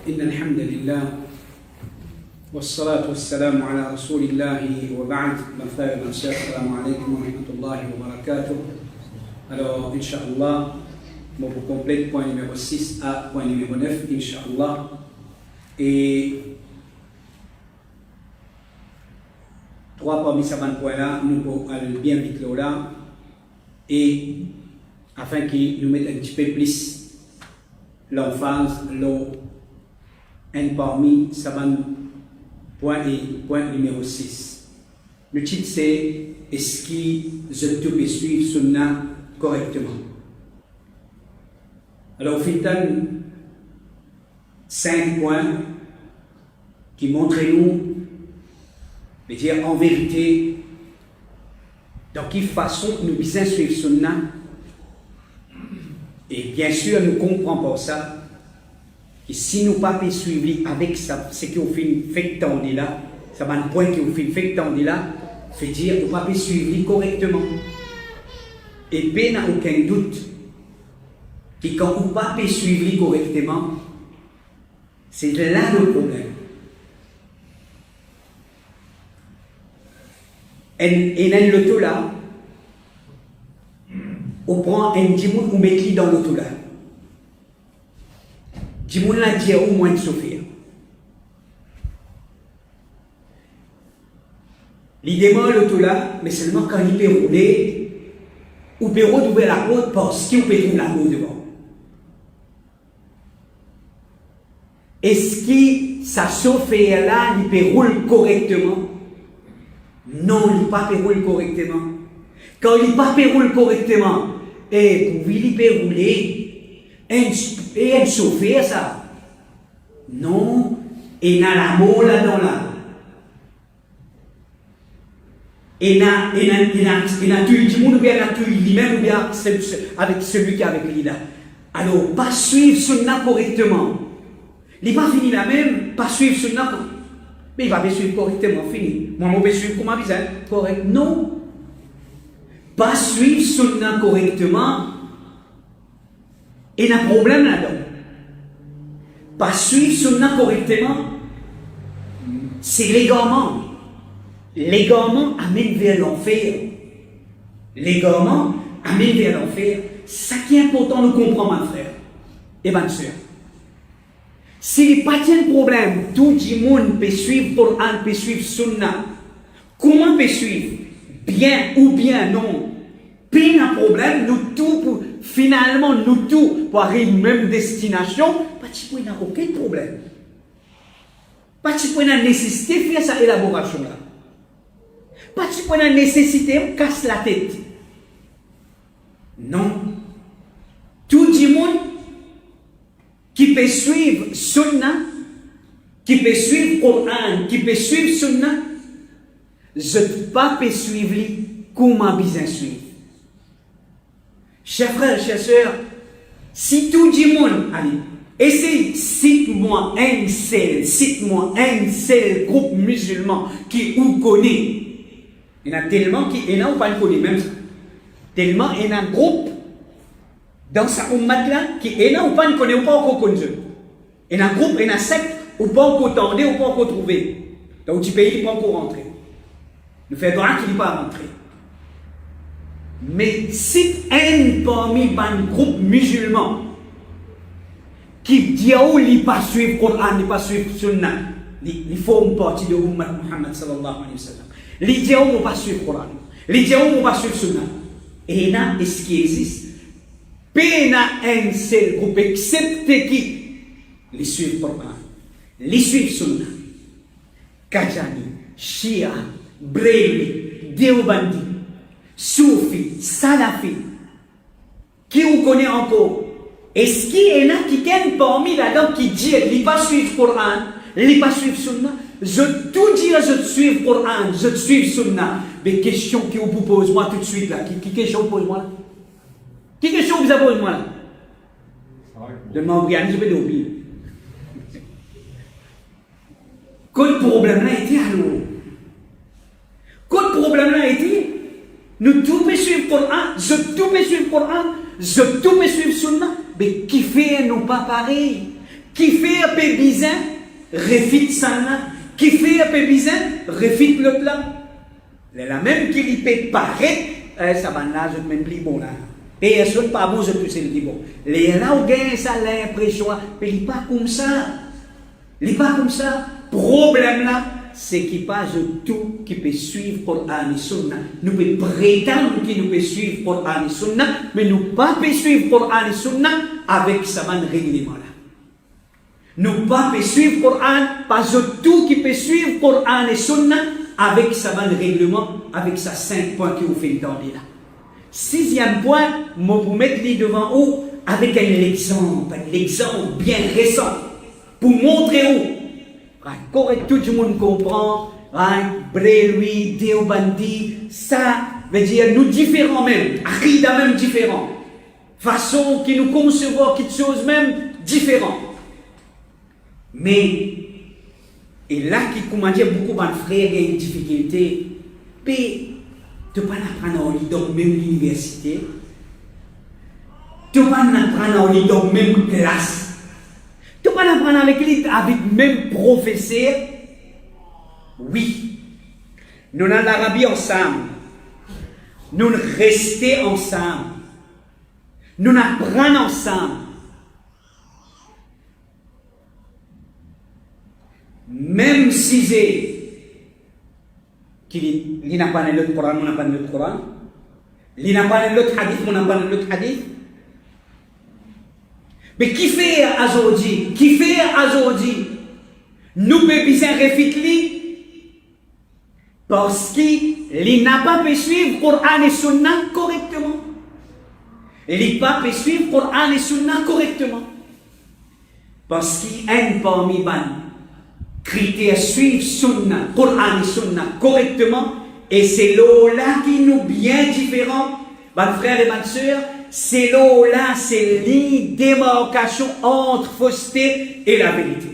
إن الحمد لله والصلاة والسلام على رسول الله وبعد. Mes frères et mes sœurs, assalamu alaikum wa rahmatullahi wa barakatuh. Alors, Inch'Allah, on vous complète point numéro 6 à point numéro 9, Inch'Allah. Et trois parmi ces points-là, nous pouvons aller bien vite là. Et afin qu'ils nous mettent un petit peu plus l'emphase, un parmi ces points et point numéro 6. Le titre c'est est-ce que je peux suivre Sunna correctement? Alors, il y a 5 points qui montrent nous, mais dire en vérité, dans quelle façon nous bien suivre Sunna. Et bien sûr, nous comprenons pas ça. Et si nous ne pas suivre avec ça, ce qui fait tant de là, ça va un point qui fait tant de là, fait dire que nous ne pas suivre correctement. Et bien, n'a aucun doute que quand vous ne pas suivre correctement, c'est là le problème. Et dans l'auto là, on prend un djimoun ou met dans l'auto là. Djimoun là dit au moins de souffrir. L'idée de l'auto là, mais seulement quand il peut rouler, ou peut ouvrir la route parce qu'il peut trouver la route devant. Est-ce que ça chauffeur là, il peut rouler correctement? Non, il ne peut pas rouler correctement. Quand il ne peut pas rouler correctement, et pour il peut rouler, et un chauffeur ça. Non, et il y a l'amour là-dedans là. Et il y a tout le monde, ou bien lui-même, ou bien avec celui qui est avec lui là. Alors, pas suivre Sunna correctement. Il n'est pas fini là même, pas suivre Sunna correctement. Mais il va pas suivre correctement, fini. Moi, je vais suivre comment il correct. Non. Pas suivre Sunna correctement. Et il y a un problème là-dedans. Pas suivre Sunna correctement, c'est l'égarement. L'égarement amène vers l'enfer. L'égarement amène vers l'enfer. Ça qui est important de comprendre, mon frère et ma soeur. S'il n'y a pas de problème, tout le monde peut suivre le Coran, peut suivre Sunna. Comment peut suivre? Bien ou bien non? Pas de problème, nous tous, finalement, nous tous, pour arriver à la même destination, pas de problème, aucun problème. Pas de problème, nécessité de faire cette élaboration-là. Pas de problème, nécessité de casser la tête. Non. Tout le monde qui peut suivre Sunna, qui peut suivre Coran, qui peut suivre Sunna, je ne peux pas suivre comment bien suivre. Chers frères, chers sœurs, si tout le monde, allez, essaye, cite-moi un seul groupe musulman qui vous connaît. Il y en a tellement qui, et là on ne connaît même ça. Tellement il y a un groupe dans sa ummat là qui est là ou pas ne connaît ou pas encore connu. Il y a un groupe, il y a un secte ou pas encore tendé ou pas encore trouvé. Dans le pays, il n'est pas encore rentré. Le fait droit qu'il n'est pas rentré. Mais si un parmi les groupes musulmans qui dit qu'il ne pas suivre le Coran, il ne pas suivre le Sunna, il faut une partie de l'ummat Muhammad sallallahu alayhi wa sallam. Il dit qu'il ne pas suivre le Coran, il dit qu'il ne pas suivre le Sunna. Et là, est-ce qu'il existe? Pas un seul groupe, excepté qui les suivent le Coran, les suivent le Sunna. Kajani, Shia, Brehli, Deobandi, Soufi, Salafi, qui vous connaît encore? Est-ce qu'il y en a qui viennent parmi là-dedans qui disent qu'il ne pas suivre le Coran, il ne pas suivre le Sunna? Je tout dire, je suis le Coran, je suis le Sunna. Mais question qui vous pose moi tout de suite là, qui question vous pose moi là? Qui question vous pose moi là? Donne-moi un brian, je vais l'oublier. Quel problème là était alors? Quel problème là était? Nous tous pouvons suivre le Coran, je tout peux suivre le Coran, je tout peux suivre le Sunna. Mais qui fait nous pas pareil? Qui fait un peu bizarre, refit ça là. Qui fait un peu bizarre, refit l'autre là. La même qui lui peut paraître, ça va là, je ne même plus bon là. Personne pas bon, je ne sais pas bon. Les là où gagne ça l'impression, mais il n'est pas comme ça. Il n'est pas comme ça. Problème là, c'est qu'il passe tout qui peut suivre Coran et Sunna. Nous pouvons prétendre qu'il nous peut suivre Coran et Sunna, mais nous ne pouvons pas suivre Coran et Sunna avec ce règlement là. Nous ne pouvons pas suivre Coran, pas tout qui peut suivre Coran et Sunna avec ce règlement, avec ces 5 points que vous faites dans là. 6e point, je vous mettre devant vous avec un exemple bien récent pour montrer où. Correct, tout le monde comprend, Bréloui, Déobandi, ça veut dire nous différents même, Arida même différents, façon qui nous concevons quelque chose même différent. Mais, et là qui comment dire beaucoup de frères ont une difficulté, puis tu ne peux pas apprendre dans même l'université, tu ne peux pas apprendre dans même classe. Tu peux apprendre avec le même professeur. Oui. Nous en Arabie ensemble. Nous restons ensemble. Nous apprenons ensemble. Même si il n'a pas l'autre Coran, on n'a pas l'autre Coran. Il n'a pas l'autre hadith, on n'a pas l'autre hadith. Mais qui fait aujourd'hui? Qui fait aujourd'hui? Nous pouvons bien refiter parce qu'il n'a pas pu suivre Coran et Sunna correctement. Il n'a pas pu suivre Coran et Sunna correctement. Parce qu'il aime parmi les critères suivre Sunna, Coran et Sunna correctement. Et c'est là qui nous bien différents, mes frères et mes sœurs. C'est là, c'est l'idémarcation entre fausseté et la vérité.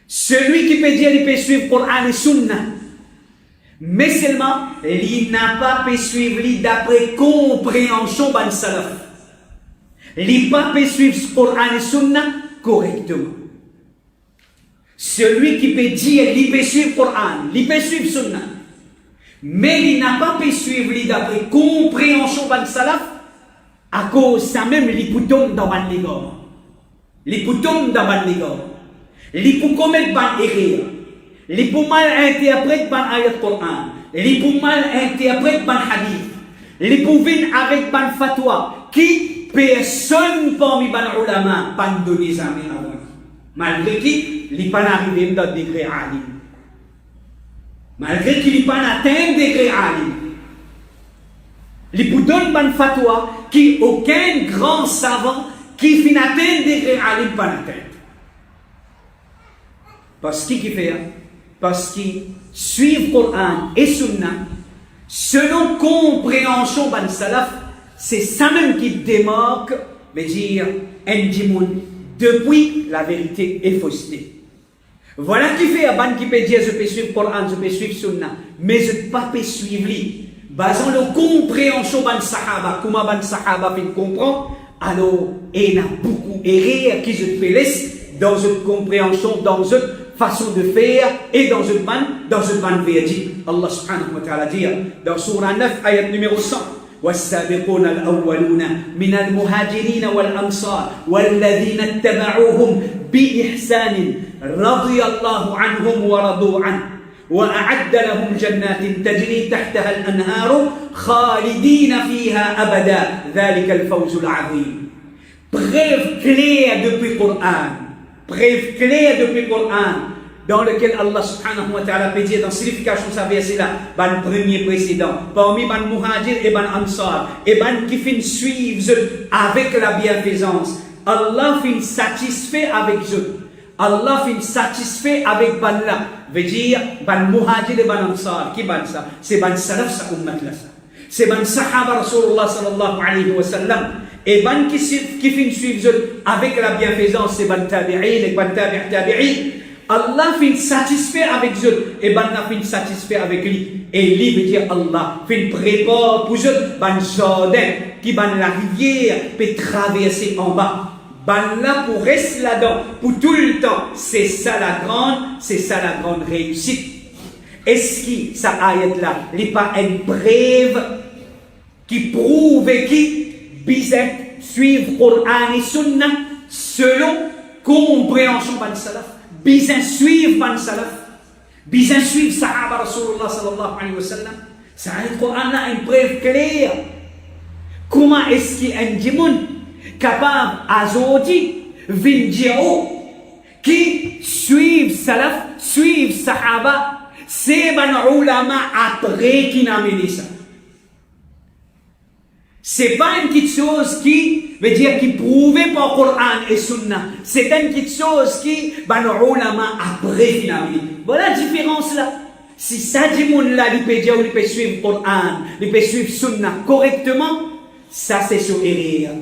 Celui qui peut dire qu'il peut suivre Coran et Sunna, mais seulement, il n'a pas pu suivre d'après compréhension de salaf. Il n'a pas pu suivre Coran et Sunna correctement. Celui qui peut dire qu'il peut suivre Coran, il peut suivre Sunna, mais il n'a pas pu suivre d'après compréhension de salaf, à cause ça même, il peut tomber dans le négor. Il peut tomber dans le négor. Il peut commettre des erreurs. Il peut mal interpréter des ayats Coran. Il peut mal interpréter des hadiths. Il peut venir avec des fatwa qui personne parmi les ulama pas donné ça avant. Malgré qu'il n'est pas arrivé dans le degré alim. Malgré qu'il n'est pas atteint le degré alim. Il peut donner une fatwa qui aucun grand savant qui finit atteindre des degrés alim pas atteindre. Parce qu'il fait, parce qu'il suit le Coran et Sunna, selon compréhension ban salaf, c'est ça même qui démarque, veut dire, Ndimoun, depuis la vérité et fausseté. Voilà qui fait un ban qui peut dire je peux suivre le Coran, je peux suivre Sunna, mais je ne peux pas suivre lui. Basant la compréhension ban sahaba, comment ban sahaba fait comprendre, alors il y a beaucoup d'erreurs qui se laissent dans une compréhension, dans une façon de faire et dans une ban verdict. Allah subhanahu wa ta'ala dit dans Surah 9, ayat numéro 100. والسابقون الأولون من المهاجرين والأنصار والذين اتبعوهم بإحسان رضي الله عنهم ورضوا عنه وأعد لهم جنات تجري تحتها الأنهار خالدين فيها أبدا ذلك الفوز العظيم. Preuve claire depuis le Coran. Preuve claire depuis le Coran. Dans lequel Allah subhanahu wa ta'ala peut dire dans signification de sa verset là, ban premier précédent, parmi ban muhajir et ban ansar, et ban qui fin suivre avec la bienfaisance. Allah fin satisfait avec eux. Allah fin satisfait avec ban là. Veut dire, ban muhajir et ban ansar. Qui ban ça? C'est ban salaf sa ummat là ça. C'est ban sahaba Rasulullah sallallahu alayhi wa sallam. Et ban qui fin suivre avec la bienfaisance, c'est ban tabi'in et ban tabi'in. Allah fait satisfait avec eux et ben fin satisfait avec lui et lui veut dire Allah fait prépare pour eux ben jardin qui ben la rivière peut traverser en bas ben là pour rester là-dedans, pour tout le temps, c'est ça la grande réussite. Est-ce que ça ayat là, n'est pas une preuve qui prouve et qui bisait suivre Coran et Sunna selon compréhension ban salaf, bisait suivre ban salaf, bisait suivre Sahaba Rasulullah sallallahu alayhi wa sallam. Ça ayat Coran là une preuve claire. Comment est-ce qu'il y a un djimoun capable aujourd'hui de qui suivent salaf, suivent Sahaba, c'est ban ulama après qui n'a mené ça. C'est pas une petite chose qui veut dire qui prouvait par Coran et Sunna. C'est une petite chose qui ban ulama après qui n'a mené. Voilà la différence là. Si ça dit moun là, il peut dire ou il peut suivre Coran, il peut suivre Sunna correctement, ça c'est sur erreur.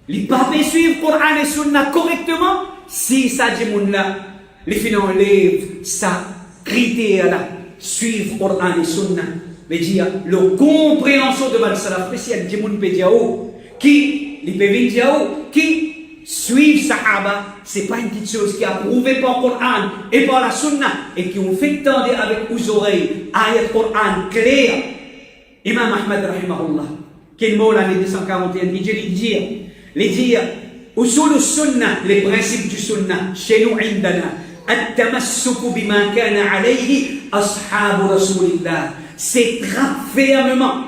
Il peut pas suivre Coran et Sunna correctement, si ça dit moun là, les finons enlève ça critère là, suivre Coran et Sunna, veut dire la compréhension de mal salaf, spécial dit moun peut dire qui, il peut venir dire qui suivre Sahaba, c'est pas une petite chose qui est approuvée par le Coran et par la Sunna et qui ont fait tendre avec aux oreilles ayat Coran clair. Imam Ahmad rahimahullah, qui est mort l'année 241, il dit usul sunna, les principes du Sunna, chez nous indana, at-tamassuk bima kana alayhi ashabu rasulillah, c'est fermement,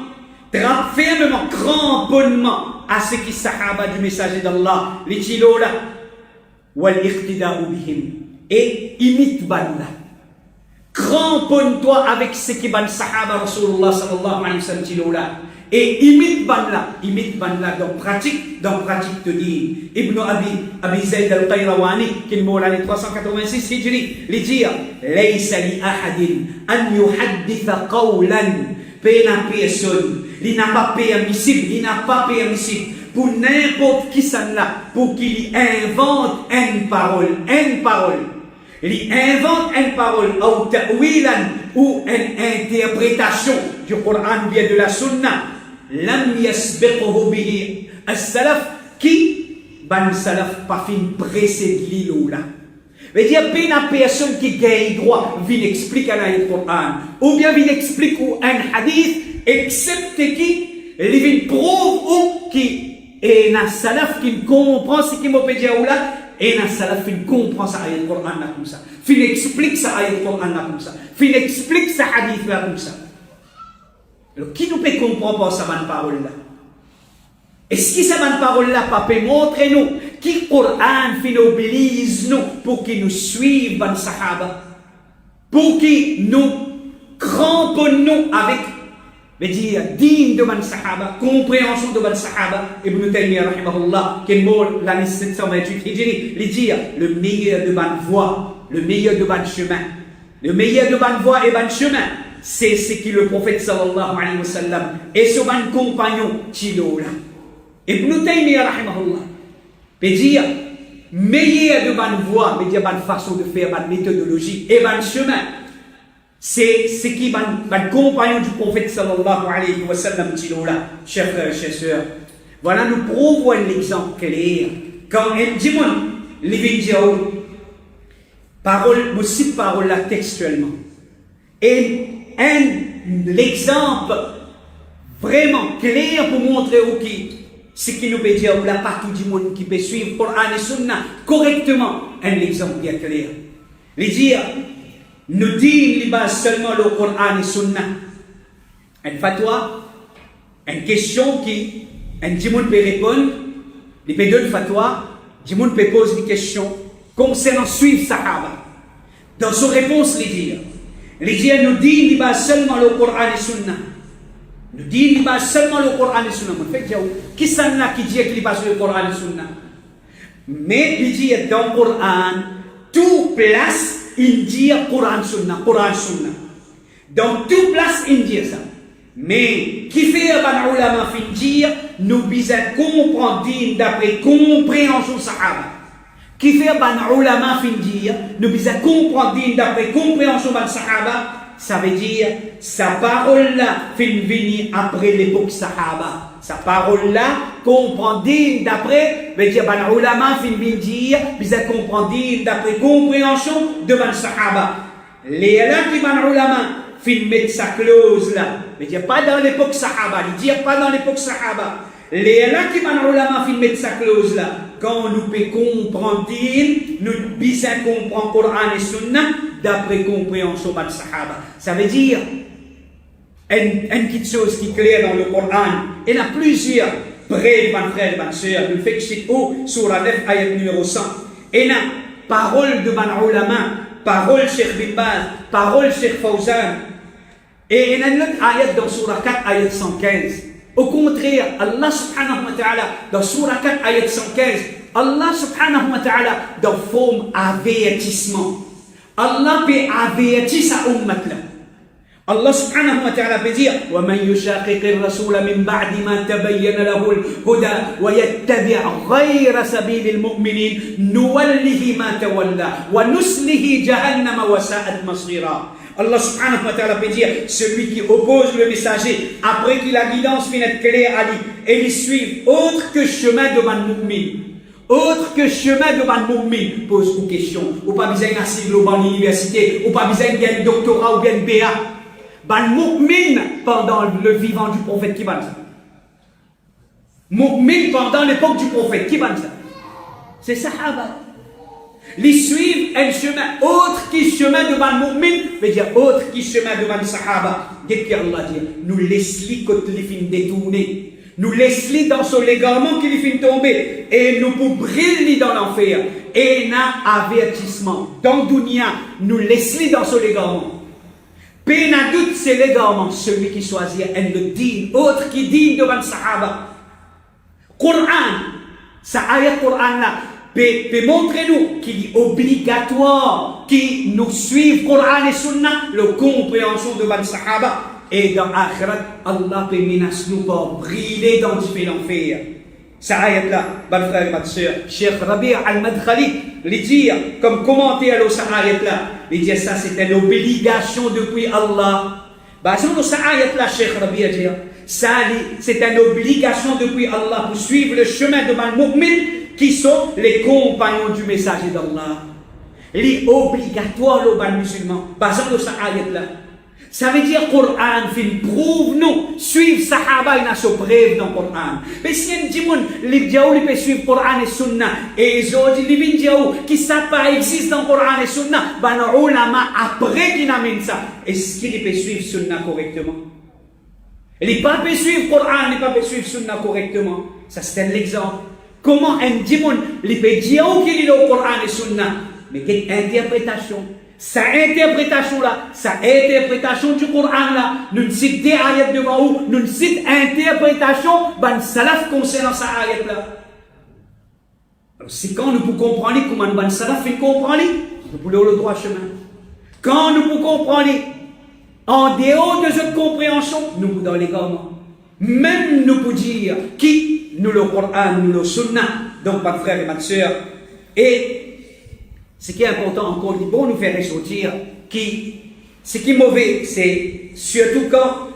cramponnement à ce qui sahaba du messager d'Allah, les chilola, wal iqtida'u bihim, et imite banla. Cramponne-toi avec ce qui ban sahaba Rasulullah sallallahu alayhi wa sallam chilola, et imite banla dans pratique te dit. Ibn Abi Zayd al-Qayrawani, qui est mort l'année 386 Hijri, il dit laysa li ahadin an yuhadditha qawlan, pena personne, il n'a pas permissible pour n'importe qui ça là, pour qu'il invente une parole. Il invente une parole ou ta'wilan ou une interprétation du Coran bien de la Sunna. Lam yasbiqhu bihi as-salaf, qui ban salaf pas fin précède l'îlot là. Veut dire pas une personne qui gagne droit vient expliquer l'ayat Coran ou bien vient expliquer un hadith excepte qui il vient prouve ou qui est un salaf qui comprend ce qui m'a dit là. Et un salaf qui comprend ça ayat Coran là comme ça, qui explique ça ayat Coran là comme ça, qui explique ça hadith là comme ça. Alors qui nous peut comprendre par ça bonne parole là? Est-ce que ça bonne parole là pas peut montrer nous qui Coran fait nous oblige nous pour qu'il nous suive ban sahaba, pour qu'il nous cramponne nous avec veut dire digne de ban sahaba, compréhension de ban sahaba. Ibn Taymiyyah rahimahullah, qui est mort l'année 728 Hijri, il dit le meilleur de ban voie, le meilleur de ban chemin, le meilleur de ban voie et ban chemin, c'est ce que le prophète sallallahu alayhi wa sallam et son ban compagnon Chilo là. Ibn Taymiyyah rahimahullah peut dire meilleur de ban voie, veut dire ban façon de faire, ban méthodologie et ban chemin. C'est ce qui va compagnon du prophète sallallahu alayhi wa sallam, chers frères et chers sœurs. Voilà, nous prouvons l'exemple clair. Quand un dimon, les vidéos, parole, nous cite parole là textuellement. Et l'exemple vraiment clair pour montrer ce qui nous peut dire, la partie du monde qui peut suivre Coran et Sunna correctement, un exemple bien clair. Les dire, nous dit seulement le Coran et Sunna. Une fatwa, une question qui un djimoun peut répondre, il peut donner une fatwa, djimoun peut poser une question concernant suivre Sahaba. Dans son réponse, les dire nous dit seulement le Coran et Sunna. Nous dit seulement le Coran et Sunna. Qui s'en a qui dit qu'il passe le Coran et Sunna? Mais il dit dans le Coran, tout place il dit Coran Sunna. Dans toute place, il dit ça. Mais, qui fait un ulama fin dire, nous bisons comprendre d'après compréhension sahaba. Qui fait un ulama fin dire, nous bisons comprendre d'après compréhension sahaba, ça veut dire, sa parole là, fin venir après l'époque sahaba. Sa parole-là, comprendre d'après, veut dire, ban ulama fin bin dire, bisa comprendre d'après compréhension de ban sahaba. Les là qui ban ulama fin mettre sa clause là, veut dire pas dans l'époque sahaba, il dit pas dans l'époque sahaba. Les là qui ban ulama fin mettre sa clause là, quand nous peut comprendre, nous bisa comprendre Coran et Sunna d'après compréhension ban sahaba. Ça veut dire une petite chose qui est claire dans le Coran. Il y en a plusieurs preuves, mes frères et mes sœurs. Nous faisons citer Surah 9, ayat numéro 100. Il y a parole de ban ulama, parole Cheikh Bin Baz, parole Cheikh Fawzan. Et il y a une autre ayat dans Surah 4, ayat 115. Au contraire, Allah subhanahu wa ta'ala, dans Surah 4, ayat 115, Allah subhanahu wa ta'ala, dans forme avertissement. Allah peut avertir sa ummat là. Allah subhanahu wa ta'ala peut dire وَمَنْ يُشَاقِقِ الرَّسُولَ مِنْ بَعْدِ مَا تَبَيَّنَ لَهُ الْهُدَى وَيَتَّبِعْ غَيْرَ سَبِيلِ الْمُؤْمِنِينَ نُوَلِّهِ مَا تَوَلَّى وَنُصْلِهِ جَهَنَّمَ وَسَاءَتْ مَصِيرًا. Allah subhanahu wa ta'ala peut dire celui qui oppose le messager après que la guidance finit claire à lui et lui suive autre que chemin de man mu'min. Autre que chemin de man mu'min, pose une question. Ou pas besoin d'assis à l'université, ou pas besoin d'un doctorat ou bien BA. Ban mu'min pendant le vivant du prophète, qui va ça? Mu'min pendant l'époque du prophète, qui va ça? C'est Sahaba. Les suivent un chemin autre qui chemin de ban mu'min, veut dire autre qui chemin de ban Sahaba. Depuis Allah dit, nous laissons quand les fins détourner. Nous laissons dans son légarement qui les fin tomber. Et nous pour briller dans l'enfer. Et n'a avertissement. Dans Dunia, nous laissons dans son légarement. Pena doute, c'est l'égarement, celui qui choisit un le digne, autre qui digne devant le Sahaba. Coran, ça ayat Coran là, peut montrer nous qu'il est obligatoire, qui nous suivent Coran et Sunna, la compréhension devant le Sahaba. Et dans l'Akhirat, Allah peut menacer nous pour briller dans l'enfer. Ça ayat là, mon frère et ma soeur, Cheikh Rabi' al-Madkhali, il dit, comme commenter à ça ayat là, il dit ça c'est une obligation depuis Allah. Bah, c'est ça ayat là, Cheikh Rabi' a dit, ça c'est une obligation depuis Allah pour suivre le chemin de mal mu'min qui sont les compagnons du messager d'Allah. Il est obligatoire le mal musulman. Bah, c'est ça ayat là. Ça veut dire Coran prouve nous suivre Sahaba et nos preuves dans le Coran. Mais si on dit les gens qui peuvent suivre Coran et Sunna et les autres les gens qui ne savent pas exister dans Coran et Sunna, ben les ulama après qu'ils amènent ça, est-ce qu'ils peuvent suivre Sunna correctement? Les pas peuvent suivre Coran, les pas peuvent suivre Sunna correctement. Ça c'est l'exemple. Comment un démon les peut dire qu'il est le Coran et Sunna, mais quelle interprétation? Sa interprétation là, sa interprétation du Coran là, nous citons des ayats devant nous, nous citons interprétation, ben salaf concernant sa ayat là. Alors c'est quand nous pouvons comprendre comment ben salaf fait comprendre, nous pouvons le droit chemin. Quand nous pouvons comprendre, en dehors de cette compréhension, nous pouvons dans les gamins. Même nous pouvons dire qui nous le Coran, nous le Sunna, donc ma frère et ma soeur, et ce qui est important encore, il est bon nous faire ressortir ce qui est mauvais, c'est surtout quand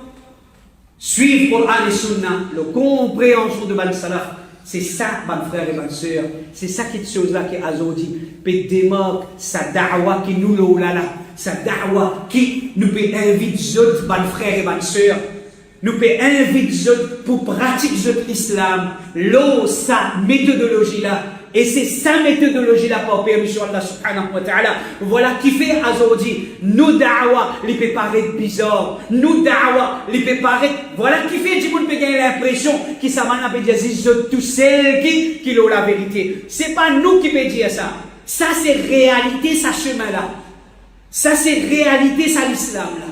suivre Coran et Sunna, la compréhension de Mal Salaf, c'est ça, mes frères et mes sœurs, c'est ça qui est chose là qui est azodi, peut démarquer sa da'wa qui nous l'olala, sa da'wa qui nous peut inviter d'autres, mes frères et mes sœurs, nous peut inviter d'autres pour pratiquer l'islam, l'eau, sa méthodologie là. Et c'est sa méthodologie là par permission Allah subhanahu wa ta'ala. Voilà qui fait aujourd'hui. Nous da'wa, les peut paraître bizarre. Nous da'wa, les peut paraître. Voilà qui fait, du monde peut gagner l'impression que ça m'a dit, c'est tous celles qui ont la vérité. C'est pas nous qui peut dire ça. Ça c'est réalité, ça chemin là. Ça c'est réalité, ça l'islam là.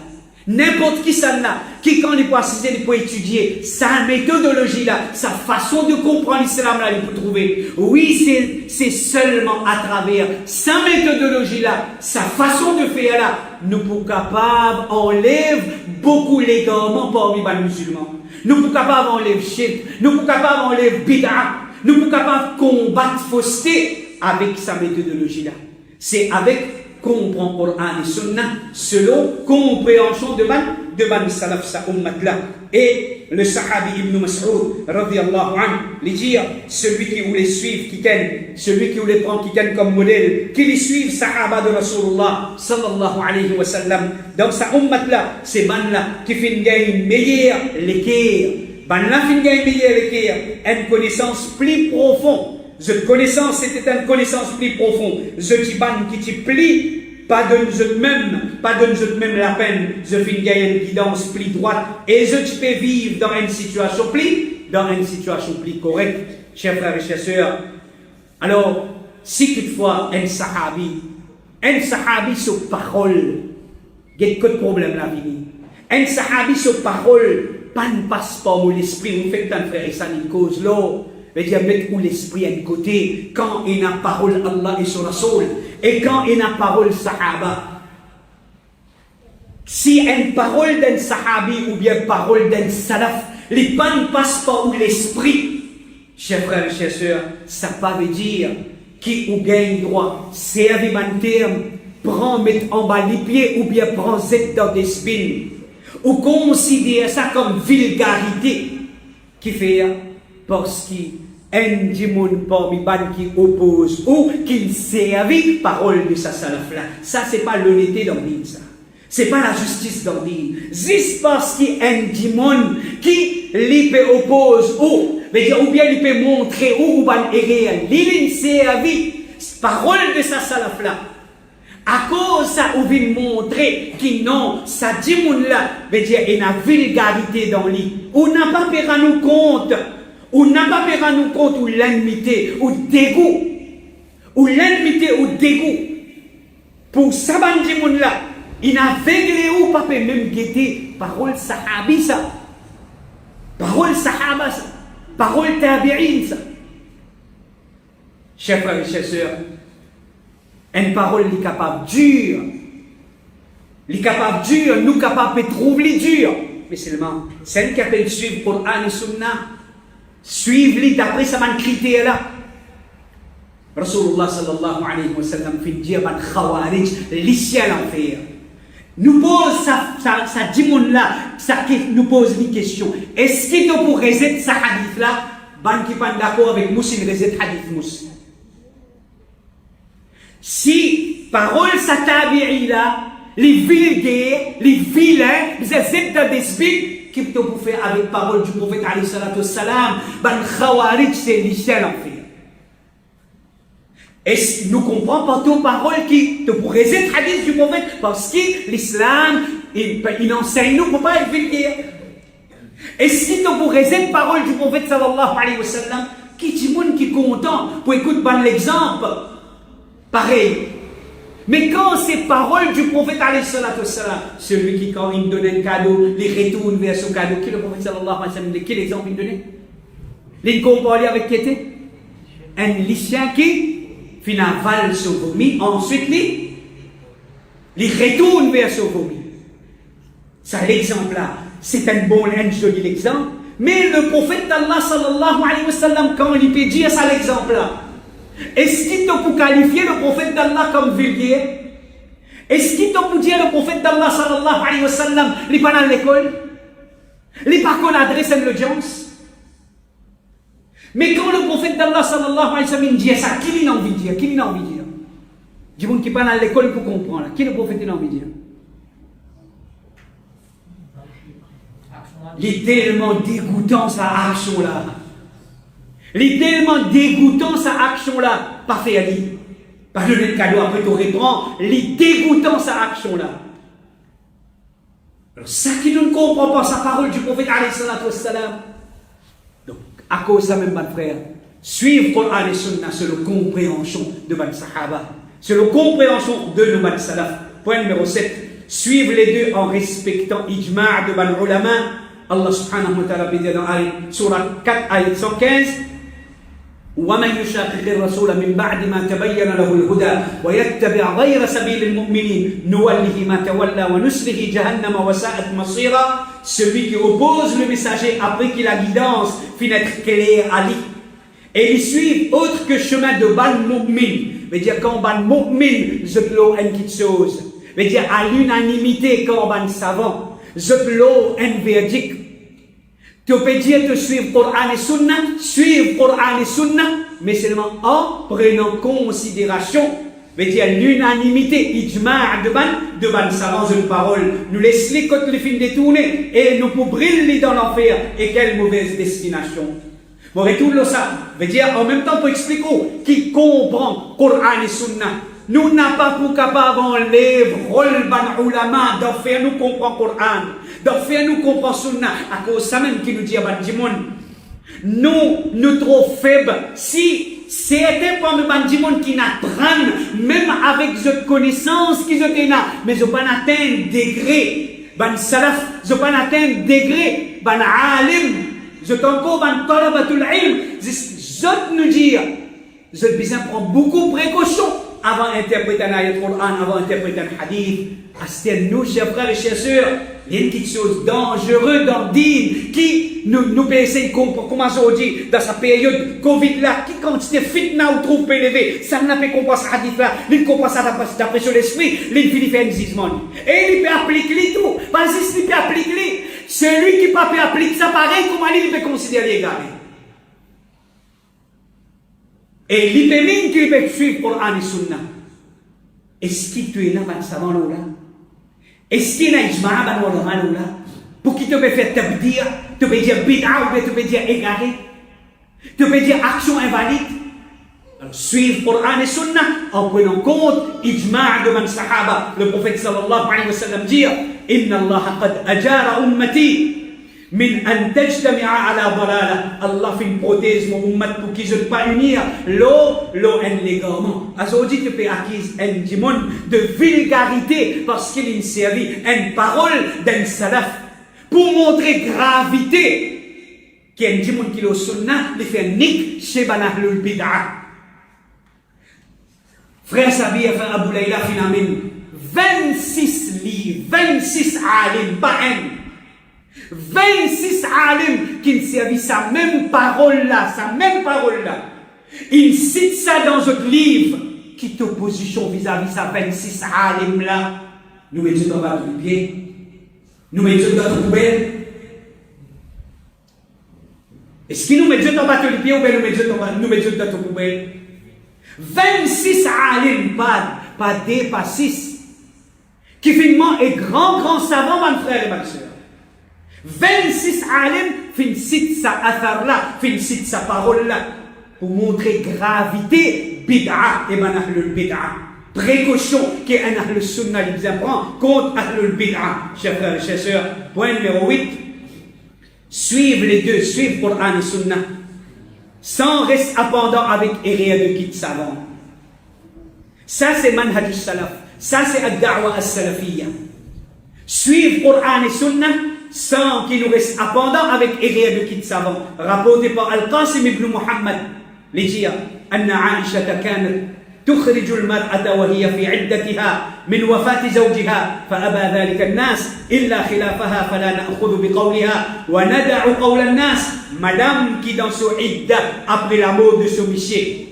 N'importe qui ça là, qui quand il peut assister, il peut étudier sa méthodologie là, sa façon de comprendre l'islam là, il peut trouver. Oui, c'est seulement à travers sa méthodologie là, sa façon de faire là, nous pouvons capables enlève beaucoup l'égarement parmi les musulmans. Nous pouvons capables enlève shirk, nous pouvons capables enlève bid'a, nous pouvons capables combattre fausseté avec sa méthodologie là. C'est avec comprend Coran et Sunna selon compréhension de de Ban Salaf sa ummat là. Et le sahabi Ibn Mas'ud, radiyallahu anhu, lui dit, celui qui voulait suivre, celui qui voulait prendre comme modèle, qui les suive, sahaba de Rasulullah, sallallahu alayhi wa sallam, dans sa ummat là, c'est ban là, qui fait une gagne meilleure, l'équerre. Ban là, fait une gagne meilleure, l'équerre, une connaissance plus profonde. Cette connaissance, c'était une connaissance plus profonde. Je dis ban qui te plie, pas donne même la peine, je fais une gagne guidance plus droite, et je peux vivre dans une situation plus correcte, chers frères et chers sœurs. Alors, si toutefois un sahabi sur parole, il y a que de problème la vie. Un sahabi sur parole, pas ne passe pas où l'esprit, vous faites un frère et ça une cause là. C'est-à-dire mettre où l'esprit à un côté, quand il y a parole Allah et son Rasoul, et quand il y a parole Sahaba. Si une parole d'un Sahabi ou bien parole d'un Salaf, les pas ne passent pas où l'esprit, chers frères et chers sœurs, ça ne veut dire qui ou gagne droit, c'est avec un terme, prend, mettre en bas les pieds ou bien prend Z dans des spins, ou considère ça comme vulgarité, qui fait parce qu'un dimon parmi ban qui oppose ou qui servent parole de sa salaf là. Ça, c'est pas l'honnêteté d'ordine, ça. C'est pas la justice d'ordine. Juste parce qu'un dimon qui lui peut oppose ou bien il peut montrer ou ban est réel. Il servi parole de sa salaf là. À cause ça, on veut montrer que non, ça dimon là, veut dire il y a une vulgarité dans lui. On n'a pas pris à nous compte. Ou n'a pas pris à nous compte ou l'enmité ou dégoût. Ou l'enmité ou dégoût. Pour Sabandi moun là, il n'a véglé ou pas même guetter parole sahabi ça. Parole sahaba ça. Parole tabi'in ça. Chers frères et chers sœurs, une parole est capable dure. Les capables dure, nous capables de trouver dur. Mais seulement, celle qui appelle suivre Coran et Sunnah. Suivez-les d'après ce critère là. Rasulullah sallallahu alayhi wa sallam fait dire ban khawarij l'isya l'enfer. Nous pose ça dimon là, ça nous pose une question. Est-ce qu'il faut pour reset ce hadith là, ban qui pas d'accord avec Muslim reset hadith Muslim. Si parole sa tabi'i là, les vulgaires, les vilains, vous êtes dans des spins. Qui peut vous faire avec parole du prophète alayhi salatu wassalam, ban khawarij c'est l'islam en fait. Et nous comprenons pas toute parole qui te pourrait être hadith du prophète parce que l'islam il enseigne nous pour pas être vulgaire. Et si te pourrait être parole du prophète sallallahu alayhi wa sallam, qui dit monde qui est content pour écouter ban l'exemple pareil. Mais quand c'est parole du prophète alayhi salatu wassalam, celui qui quand il me donne un cadeau, il retourne vers son cadeau, qui le prophèt sallallahu alayhi wa sallam, quel exemple il donnait? Il comparait avec qui était? Un lycéen qui finalement avale son vomi, ensuite il retourne vers son vomi. Ça l'exemple là, c'est un joli exemple, mais le prophète d'Allah sallallahu alayhi wa sallam, quand il peut dire ça l'exemple là, est-ce qu'il peut qualifier le prophète d'Allah comme vulgaire? Est-ce qu'il peut dire le prophète d'Allah sallallahu alayhi wa sallam, il n'est pas dans l'école? Il n'est pas qu'on adresse une audience? Mais quand le prophète d'Allah sallallahu alayhi wa sallam dit ça, qui l'a envie de dire? Qui l'a envie de dire? Du monde qui n'est pas dans l'école pour comprendre. Qui le prophète a envie de dire? Il est tellement dégoûtant sa action là. Il est tellement dégoûtant sa action là. Pas fait Ali. Pas donner le cadeau après tu reprends. Il est dégoûtant sa action là. Alors ça qui ne comprend pas sa parole du prophète alayhi salatu wassalam. Donc à cause de ça même mon frère, suivre Coran et Sunna c'est la compréhension de nos sahaba. C'est la compréhension de nos salaf. Point numéro 7. Suivre les deux en respectant ijma' de nos ulama. Allah subhanahu wa ta'ala dit dans Surah 4 ayat 115. ومن يشاقق الرسول من بعد ما تبين له الهدى ويتبع غير سبيل المؤمنين نوله ما تولى ونسله جهنم وساءت مصيرا. Celui qui oppose le messager après qu'il a guidance finit être clair à lui et il suit autre que chemin de ban mu'min, veut dire quand ban mu'min je clôt une petite chose, veut dire à l'unanimité quand ban savant je l'eau un verdict. Tu peux dire de suivre Coran et Sunna, mais seulement en prenant considération, veut dire l'unanimité, ijma' de ban savants une parole. Nous laissons quand le film détourné et nous pour briller dans l'enfer. Et quelle mauvaise destination. Bon, retourne le ça. Veut dire en même temps pour expliquer qui comprend Coran et Sunna. Nous n'avons pas pour capable enlever rôle ban ulama d'en faire nous comprendre Coran, d'en faire nous comprendre Sunna. À cause ça même qui nous dit à Bandimon. Nous trop faibles. Si c'était pas le Bandimon qui n'apprend, même avec cette connaissance qu'ils ont, mais ils n'ont pas atteint degré. Ban salaf, ils n'ont pas atteint degré. Ban alim, ils ont encore ban talabatul ilm. Je nous dire, je besoin prendre beaucoup de précautions avant d'interpréter un ayat Coran, avant d'interpréter un hadith. C'est nous, chers frères et chers sœurs, il y a quelque chose de dangereux dans le din qui nous peut essayer, comme aujourd'hui, dans sa période Covid-là, qui quantité fitna ou trop élevé, ça n'a pas compris ce hadith-là, il comprend ça d'après sur l'esprit, il finit faire un zizmon. Et il peut appliquer tout, parce qu'il peut appliquer, celui qui ne peut pas appliquer ça pareil, comment il peut considérer égal. Et l'hypermine qui peut suivre pour Coran et Sunna. Est-ce qu'il tu es là, ben savant là? Est-ce qu'il y a un ijma' ben ulama là? Pour qui tu peux faire tabdir, tu peux dire bid'a ou tu peux dire égaré, tu peux dire action invalide. Alors suivre Coran et Sunna en prenant compte ijma' de man sahaba. Le prophète sallallahu alayhi wa sallam dit Inna Allah qad ajara ummati. Min an tajtami'a ala dalala. Allah fait une prothèse mon ummat pour qu'ils ne pas unir l'eau en l'égarement. Aujourd'hui tu peux acquérir un dimon de vulgarité parce qu'il a servi une parole d'un salaf pour montrer gravité qu'il y a un dimon qui est au sunna, il fait un nick chez Banahlul Bid'a. Frère Sabir, frère Abou Layla, finalement 26 livres, 26 alim, pas un. 26 alim qui ne servent sa même parole-là, Il cite ça dans notre livre. Quitte opposition vis-à-vis sa 26 alim-là. Nous mettons dans votre pied. Nous mettons dans notre poubelle. Est-ce que nous mettons dans votre pied ou bien nous mettons dans notre poubelle? 26 alim, pas 2, pas 6. Qui finalement est grand savant, mon frère et ma soeur. 26 alim fin cite sa athar là, fin cite sa parole là, pour montrer gravité bid'a et man ahlul bid'a. Précaution qu'un ahlul sunna il prend contre ahlul bid'a. Chers frères et chers sœurs, point numéro 8, suivre les deux, suivre Coran et Sunna, sans rester abondant avec erreur de guide savant. Ça c'est manhaj salaf, ça c'est ad-da'wa as-salafiyya. Suivre Coran et Sunna, sans qu'il nous reste abondant avec erreur de guide savant. Rapporté par Al-Qasim ibn Muhammad, les dire, Anna Aisha kanat تخرج المرأة وهي في عدتها من وفاة زوجها فأبى ذلك الناس إلا خلافها فلا نأخذ بقولها وندع قول الناس. Madame qui dans son idda après la mort de son monsieur,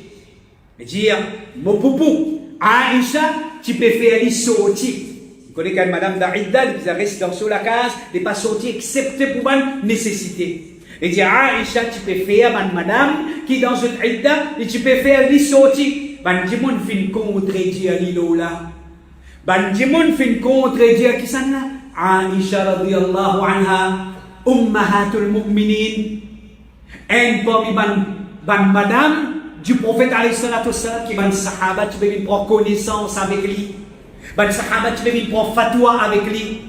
dire mon poupou Aisha tu peux faire les sorties. Vous connaissez quand madame d'Idda qui reste dans la case n'est pas sortie excepté pour une nécessité. Et dit Aisha tu peux faire madame qui dans une idda et tu peux faire les sorties. Bandimon fin contredire l'ilola. Bandimon fin contredire qui s'en a. Aisha radiyallahu anha, ummahatul mu'minin. Un parmi ban madame du prophète alayhi salatu wassalam qui ban sahaba tu peux prendre connaissance avec lui. Ban sahaba tu peux prendre fatwa avec lui.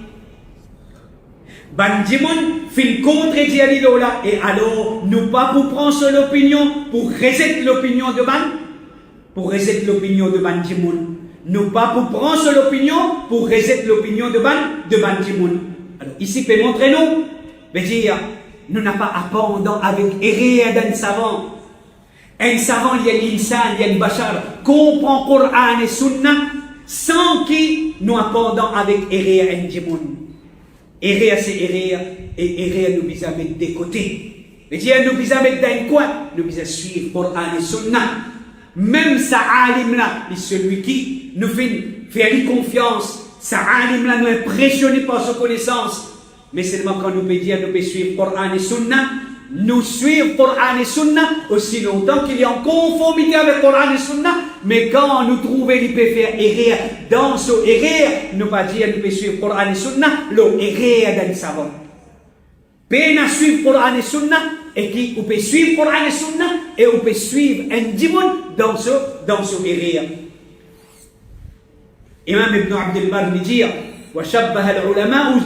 Bandimon fin contredire l'ilola. Et alors, nous pas pour prendre son opinion, pour rejeter l'opinion de ban. Pour rejeter l'opinion de Bandimoun. Nous pas pour prendre son opinion, pour rejeter l'opinion de Bandimoun. Alors ici, peut montrer nous, veut dire, nous n'avons pas abondant avec erreur d'un savant. Un savant, il y a l'insan, il y a le bachar, comprend Coran et Sunna, sans qui nous abondant avec erreur un djimoun. Erreur, c'est erreur, et erreur nous besoin mettre de côté. Veut dire, nous besoin mettre d'un coin, nous besoin suivre Coran et Sunna. Même sa alim là, celui qui nous fait faire confiance, sa alim là nous impressionné par sa connaissance, mais seulement quand nous pouvons dire, nous pouvons suivre Coran et Sunna, nous suivons Coran et Sunna aussi longtemps qu'il est en conformité avec Coran et Sunna, mais quand nous trouvons qu'il peut faire erreur dans ce erreur, nous pas dire nous pouvons suivre Coran et Sunna, l'erreur d'un savant. Pena suivre Coran et Sunna, et qui on peut suivre Coran et Sunna, et on peut suivre un démon dans ce erreur. Imam Ibn Abdul Bar dit, وشبه العلماء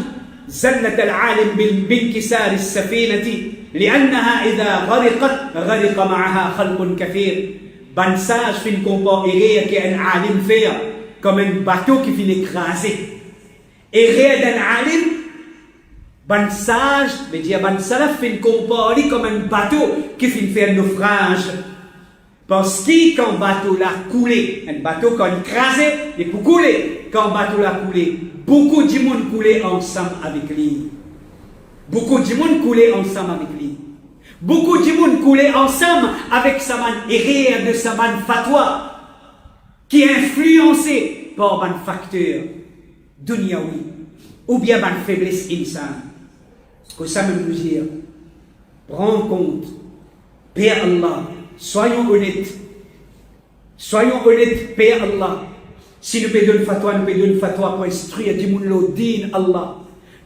زلة العالم بانكسار السفينة لأنها إذا غرق معها خلق كثير. Ban sage fin comparer qu'un alim fait comme un bateau qui finit écrasé. Erreur d'un alim, ban sage, veut dire ban salaf fin comparer comme un bateau qui finit faire naufrage. Parce que quand un bateau l'a coulé, un bateau quand il écrasé, il peut couler. Quand un bateau l'a coulé, beaucoup de monde coulait ensemble avec lui. Beaucoup de monde coulait ensemble avec lui. Beaucoup de monde coulait ensemble avec sa man erreur de sa man fatwa qui est influencé par un facteur dunyaoui ou bien une faiblesse insane. Que ça me veut dire, prends compte, Père Allah, soyons honnêtes, Père Allah. Si nous pouvons donner fatwa, nous pouvons donner fatwa pour instruire du monde le din Allah.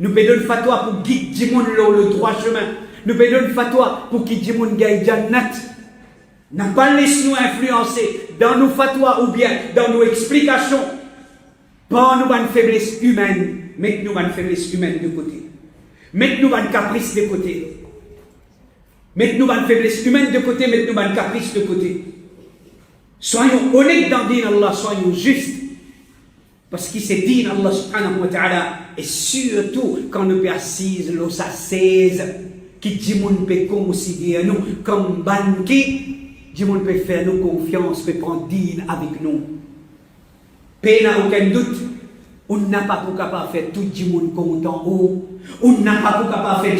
Nous pouvons donner fatwa pour guider du monde le droit chemin. Nous pouvons donner fatwa pour qu'il y ait des gens qui gagnent jannat. N'a pas laissé nous influencer dans nos fatwas ou bien dans nos explications par nos faiblesses humaines. Mettez-nous une faiblesse humaine de côté. Mettez-nous une caprice de côté. Mettez-nous une faiblesse humaine de côté. Mettez-nous une caprice de côté. Soyons honnêtes dans le din Allah. Soyons justes. Parce que c'est din Allah subhanahu wa ta'ala. Et surtout quand nous persisons los assaise. Qui dit moun peut considérer nous comme banquier, dit moun peut faire nous confiance, peut prendre deal avec nous. Peu n'a aucun doute, on n'a pas pour capable faire tout le monde content, on n'a pas pour capable faire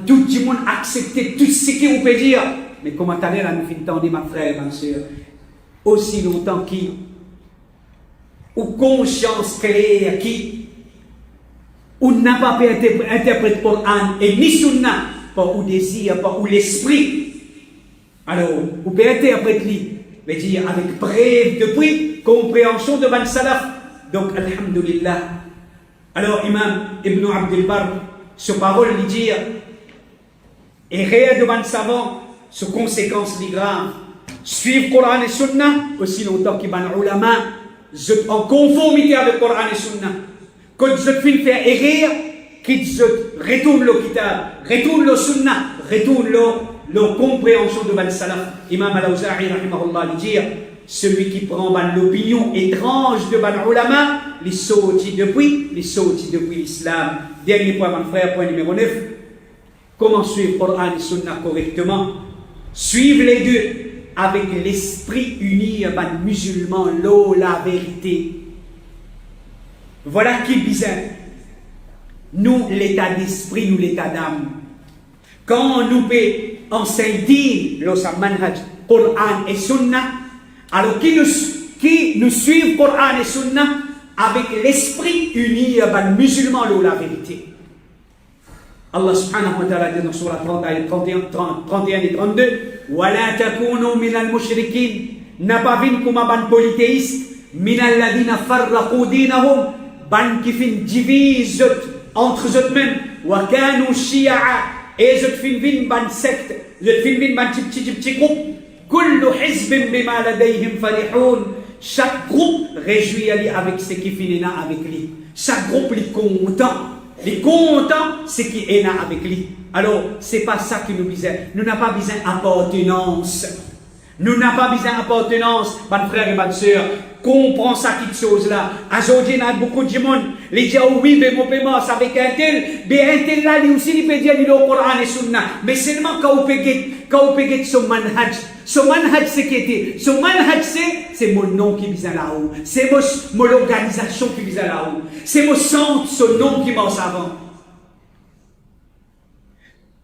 tout le monde accepter tout ce qu'on peut dire. Mais comment t'allais là nous finissons ma frère et ma soeur, aussi longtemps qui, ou conscience claire qui, on n'a pas pu interpréter le Coran et ni Sunna par ou désir, par ou l'esprit. Alors, on peut interpréter, veut dire avec preuve de prix, compréhension de Ban Salaf. Donc, Alhamdulillah. Alors, Imam Ibn Abdul Bar, ce parole lui dit, et rien de Ban Savant, ce conséquence les graves. Suivre Coran et Sunna, aussi longtemps qu'il Ban Ulama, en conformité avec Coran et Sunna. Quand je finis faire erreur, qu'il retourne le kitab, retourne le sunnah, retourne la compréhension de Ban Salaf. Imam Al-Awza'i, rahimahullah, dit, celui qui prend l'opinion étrange de Ban Ulama, les sortis depuis l'islam. Dernier point, mon frère, point numéro 9. Comment suivre Coran et Sunnah correctement? Suivre les deux avec l'esprit uni, ban musulman, la vérité. Voilà qui est bizarre. Nous, l'état d'esprit, nous, l'état d'âme. Quand nous pouvons enseigner le manhaj, Coran et Sunnah, alors qui nous suivent Coran et Sunnah avec l'esprit uni, ben, musulman, la vérité. Allah subhanahu wa ta'ala dit dans Surah 31 et 32, وَلَا تَكُونُوا مِنَ الْمُشْرِكِينَ n'a pas vu comme un polythéiste, مِنَ الَّذِينَ فَرَّقُوا دِينَهُم ban qui fin divise entre eux-mêmes, وَكَانُوا شِيَعًا et eux fin ban secte, eux fin ban petit groupe, كُلُّ حِزْبٍ بِمَا لَدَيْهِمْ فَرِحُونَ chaque groupe réjouit avec ce qui finit avec lui. Chaque groupe est content. Les contents, c'est qui est là avec lui. Alors, c'est pas ça qui nous besoin. Nous n'avons pas besoin d'appartenance. Nous n'avons pas besoin d'appartenance, mon frère et ma soeur. Comprends ça, cette chose-là. Aujourd'hui, il y a beaucoup de monde. Les gens, oui, mais mon paiement, c'est avec un tel. Mais un tel là, lui aussi, il peut dire, il est au Coran et Sunna. Mais seulement quand on peut get son manhaj. Son manhaj, c'est qui était. Son manhaj, c'est mon nom qui vient là-haut. C'est mon organisation qui vient là-haut. C'est mon centre, son nom qui m'en savant.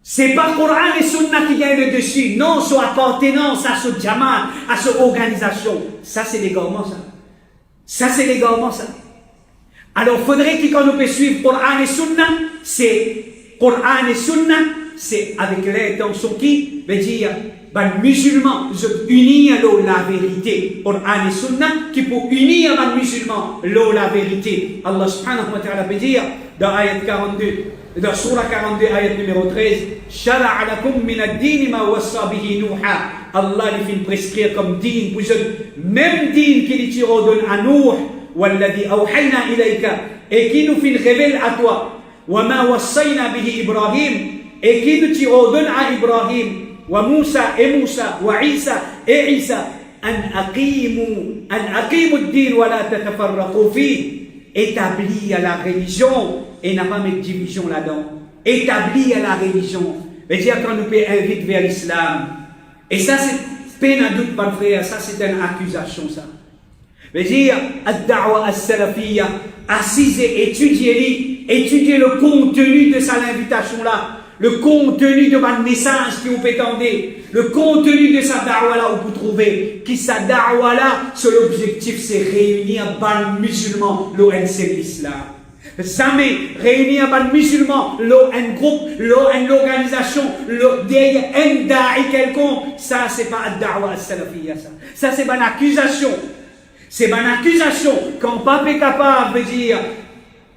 C'est pas Coran et Sunna qui gagne le dessus. Non, son appartenance à ce jamaat, à cette organisation. Ça, c'est l'égarement, ça. Ça, c'est l'égarement, ça. Alors, faudrait que quand nous puissions suivre Coran et Sunna, c'est Coran et Sunna, c'est avec l'intention qui veut dire, ben, musulmans, unir la vérité. Coran et Sunna, qui pour unir les musulmans, la vérité. Allah subhanahu wa ta'ala peut dire, dans ayat 42, dans Surah 42, ayat numéro 13, Shara'a lakum min ad-din ma wassa bihi Nuha. Allah lui fait prescrire comme din, pour même din qu'il tire à Nuh, والذي أوحينا إليك et qui nous fait révéler à toi وما وصينا به إبراهيم et qui nous tire à Ibrahim وموسى et Moussa وعيسى et Isa أن أقيموا الدين ولا تتفرقوا فيه. Établir la religion et n'a pas mettre division là-dedans. Établir la religion veut dire quand nous peut inviter vers l'islam. Et ça c'est peine à doute, pas frère, ça c'est une accusation ça. Veut dire, ad-da'wa as-salafiyya, assise et étudier le contenu de sa invitation là, le contenu de votre message qui vous prétendez, le contenu de sa da'wa là où vous trouvez, qui sa da'wa là, son objectif c'est réunir les musulmans, l'ONC de l'islam. Jamais réunir les musulmans, un groupe, une organisation, un da'i quelconque, ça c'est pas ad-da'wa as-salafiyya ça c'est pas une accusation. C'est une accusation. Quand papa est capable de dire,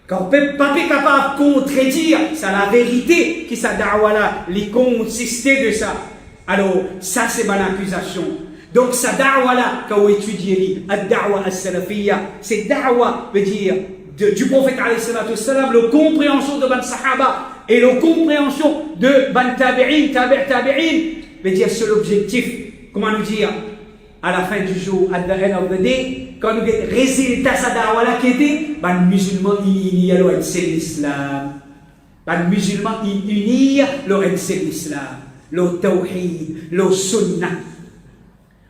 quand papa est capable de contredire, c'est la vérité qui sa da'wa là, les consistait de ça. Alors, ça c'est une accusation. Donc, sa da'wa là, quand vous étudiez, ad-da'wa as-salafiyya, c'est da'wa, veut dire, du prophète alayhi salatu wassalam, la compréhension de ban sahaba et la compréhension de ban tabi'in, veut dire, c'est l'objectif, comment nous dire, à la fin du jour, at the end of the day, quand nous avons résultat sa da'wala qui était, les musulmans unis l'islam. Les musulmans unis l'islam, le tawhid, le sunnah.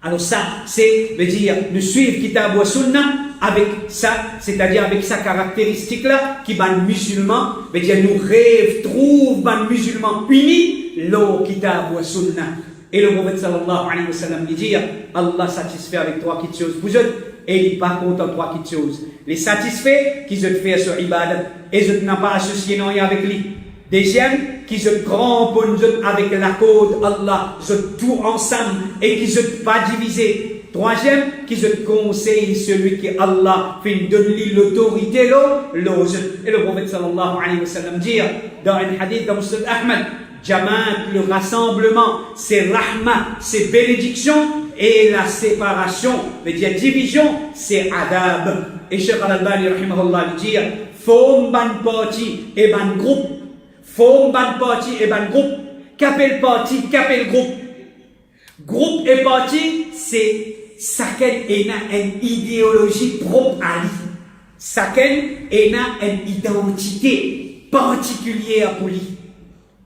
Alors ça, c'est veut dire nous suivre kitab wa sunnah avec ça, c'est-à-dire avec sa caractéristique là, qui les musulmans, veut dire nous rêvons, trouvent les musulmans unis, le kitab wa sunnah. Et le prophète sallallahu alayhi wa sallam dit, Allah satisfait avec trois petites choses. Vous êtes, et il n'est pas content de trois petites choses. Les satisfaits, qui se fait sur ibadat, et je n'ai pas associé non avec lui. Deuxième, qui se cramponnent avec la code Allah, je tout ensemble, et qui se pas divisé. Troisième, qui se conseille celui qui Allah fait donner l'autorité, l'ose. Et le prophète sallallahu alayhi wa sallam dit, dans un hadith de Muslim Ahmad, Jamaat, le rassemblement, c'est rahma, c'est bénédiction, et la séparation, veut dire division, c'est adab. Et Cheikh Al-Albani, rahimahullah, dit, faut ban parti et ban groupe, faut ban parti et ban groupe, qu'appelle parti, qu'appelle groupe. Groupe et parti, c'est chacun a une idéologie propre à lui. Chacun a une identité particulière pour lui.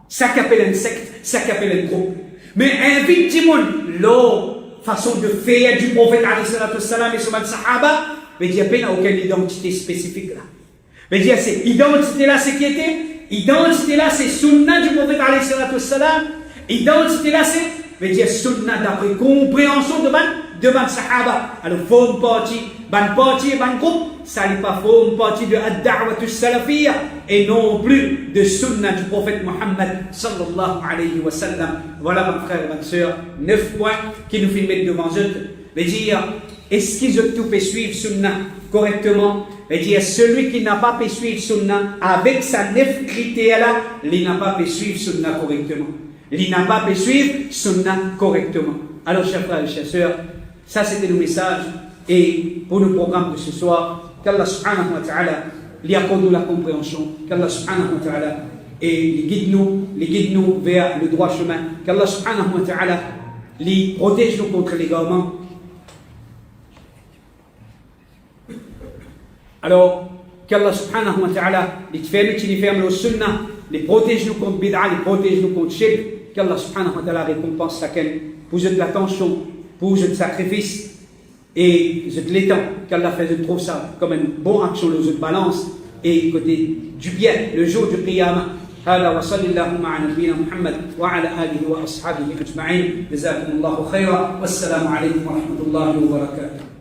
Ça qu'appelle un secte, ça qu'appelle un groupe. Mais invite tout le monde, la façon de faire du prophète alayhi salatu wassalam et son sahaba, veut dire qu'il n'y a aucune identité spécifique là. Veut dire c'est identité là, c'est qui était, identité là, c'est sunna du prophète alayhi salatu wassalam, identité là, c'est, veut dire sunna d'après compréhension de ban sahaba. Alors, forme partie, ban partie et ban groupe, ça n'est pas forme partie de ad-da'watu salafiyya et non plus de sunna du prophète Mohammed sallallahu alayhi wa sallam. Voilà, mon frère et ma soeur, 9 points qui nous filment devant eux. Veut dire, est-ce qu'ils ont tout pu suivre sunna correctement? Veut dire, celui qui n'a pas pu suivre sunna avec sa 9 critères là, il n'a pas pu suivre sunna correctement. Il n'a pas pu suivre sunna correctement. Alors, chers frères et chers sœurs, ça c'était le message. Et pour le programme de ce soir, qu'Allah subhanahu wa ta'ala lui accorde la compréhension, qu'Allah subhanahu wa ta'ala et les guide nous vers le droit chemin, qu'Allah subhanahu wa ta'ala les protège nous contre l'égarement. Alors, qu'Allah subhanahu wa ta'ala les ferme le sunnah, les protège nous contre bid'a, les protège nous contre shirk, qu'Allah subhanahu wa ta'ala récompense chacun pour l'attention, pour le sacrifice. Et je te l'étends, qu'Allah fait de trop ça comme une bonne action, le balance, et côté du bien, le jour du qiyamah. هذا وصلى اللهم على نبينا محمد وعلى آله وأصحابه أجمعين جزاكم الله خيرا والسلام عليكم ورحمة الله وبركاته.